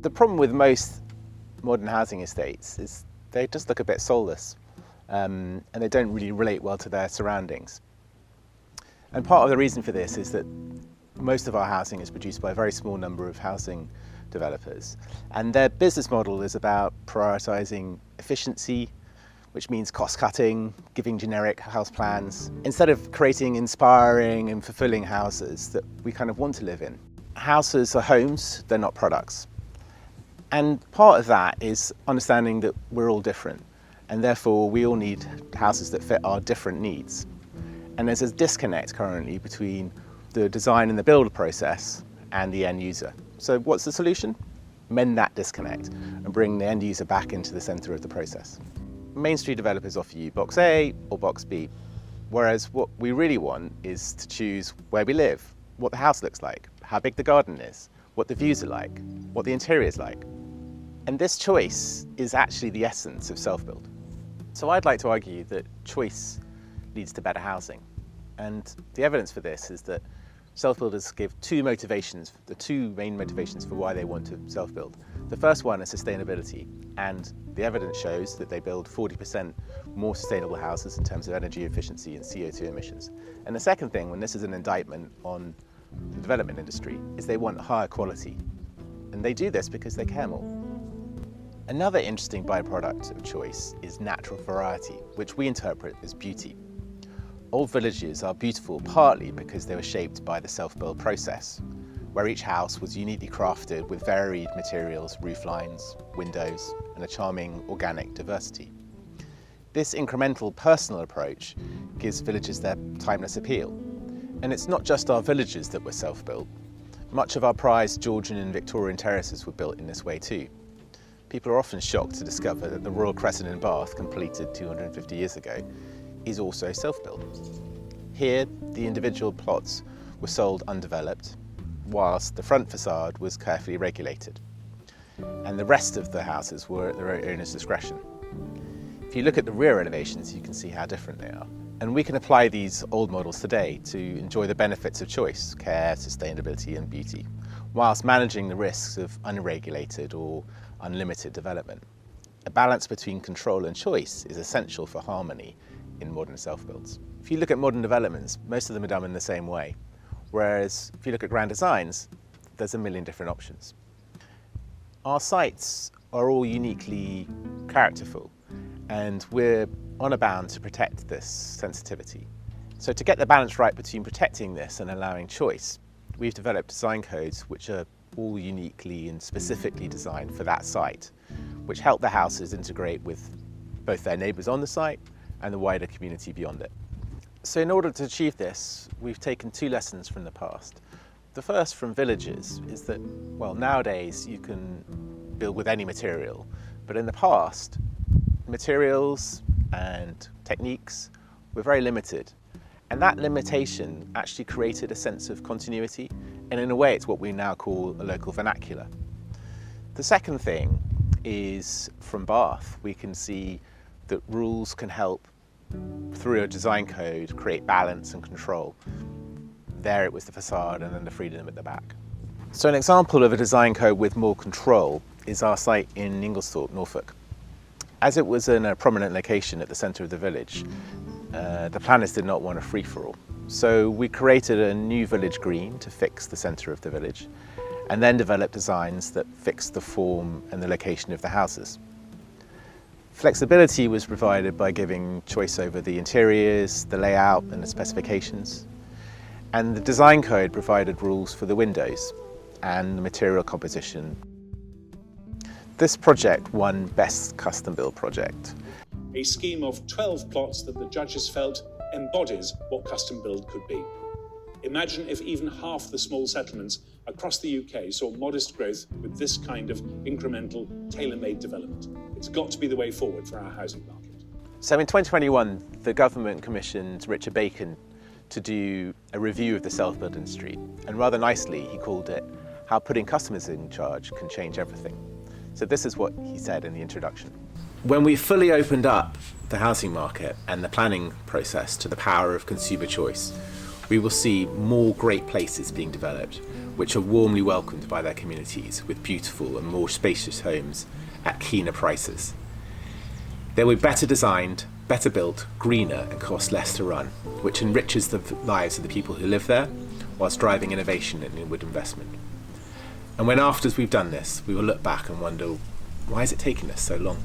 The problem with most modern housing estates is they just look a bit soulless, and they don't really relate well to their surroundings. And part of the reason for this is that most of our housing is produced by a very small number of housing developers, and their business model is about prioritising efficiency, which means cost cutting, giving generic house plans, instead of creating inspiring and fulfilling houses that we kind of want to live in. Houses are homes, they're not products. And part of that is understanding that we're all different, and therefore we all need houses that fit our different needs. And there's a disconnect currently between the design and the build process and the end user. So what's the solution? Mend that disconnect and bring the end user back into the centre of the process. Mainstream developers offer you box A or box B, whereas what we really want is to choose where we live, what the house looks like, how big the garden is, what the views are like, what the interior is like. And this choice is actually the essence of self-build. So I'd like to argue that choice leads to better housing. And the evidence for this is that self-builders give two motivations, the two main motivations for why they want to self-build. The first one is sustainability, and the evidence shows that they build 40% more sustainable houses in terms of energy efficiency and CO2 emissions. And the second thing, when this is an indictment on the development industry, is they want higher quality. And they do this because they care more. Another interesting byproduct of choice is natural variety, which we interpret as beauty. Old villages are beautiful partly because they were shaped by the self-build process, where each house was uniquely crafted with varied materials, roof lines, windows, and a charming organic diversity. This incremental personal approach gives villages their timeless appeal. And it's not just our villages that were self-built. Much of our prized Georgian and Victorian terraces were built in this way too. People are often shocked to discover that the Royal Crescent in Bath, completed 250 years ago, is also self-built. Here, the individual plots were sold undeveloped, whilst the front facade was carefully regulated. And the rest of the houses were at their owner's discretion. If you look at the rear elevations, you can see how different they are. And we can apply these old models today to enjoy the benefits of choice, care, sustainability and beauty, whilst managing the risks of unregulated or unlimited development. A balance between control and choice is essential for harmony in modern self-builds. If you look at modern developments, most of them are done in the same way, whereas if you look at grand designs, there's a million different options. Our sites are all uniquely characterful, and we're on a bound to protect this sensitivity. So to get the balance right between protecting this and allowing choice, we've developed design codes which are all uniquely and specifically designed for that site, which help the houses integrate with both their neighbours on the site and the wider community beyond it. So in order to achieve this, we've taken two lessons from the past. The first from villages is that, well, nowadays you can build with any material, but in the past, materials and techniques were very limited. And that limitation actually created a sense of continuity, and in a way it's what we now call a local vernacular. The second thing is from Bath, we can see that rules can help, through a design code, create balance and control. There it was the facade and then the freedom at the back. So an example of a design code with more control is our site in Inglesthorpe, Norfolk. As it was in a prominent location at the centre of the village, the planners did not want a free-for-all. So we created a new village green to fix the centre of the village, and then developed designs that fixed the form and the location of the houses. Flexibility was provided by giving choice over the interiors, the layout and the specifications. And the design code provided rules for the windows and the material composition. This project won Best Custom Build Project. A scheme of 12 plots that the judges felt embodies what custom build could be. Imagine if even half the small settlements across the UK saw modest growth with this kind of incremental, tailor-made development. It's got to be the way forward for our housing market. So in 2021, the government commissioned Richard Bacon to do a review of the self-build industry. And rather nicely, he called it How Putting Customers in Charge Can Change Everything. So this is what he said in the introduction. When we fully opened up the housing market and the planning process to the power of consumer choice, we will see more great places being developed, which are warmly welcomed by their communities with beautiful and more spacious homes at keener prices. They will be better designed, better built, greener and cost less to run, which enriches the lives of the people who live there, whilst driving innovation and inward investment. And when after we've done this, we will look back and wonder, why is it taking us so long?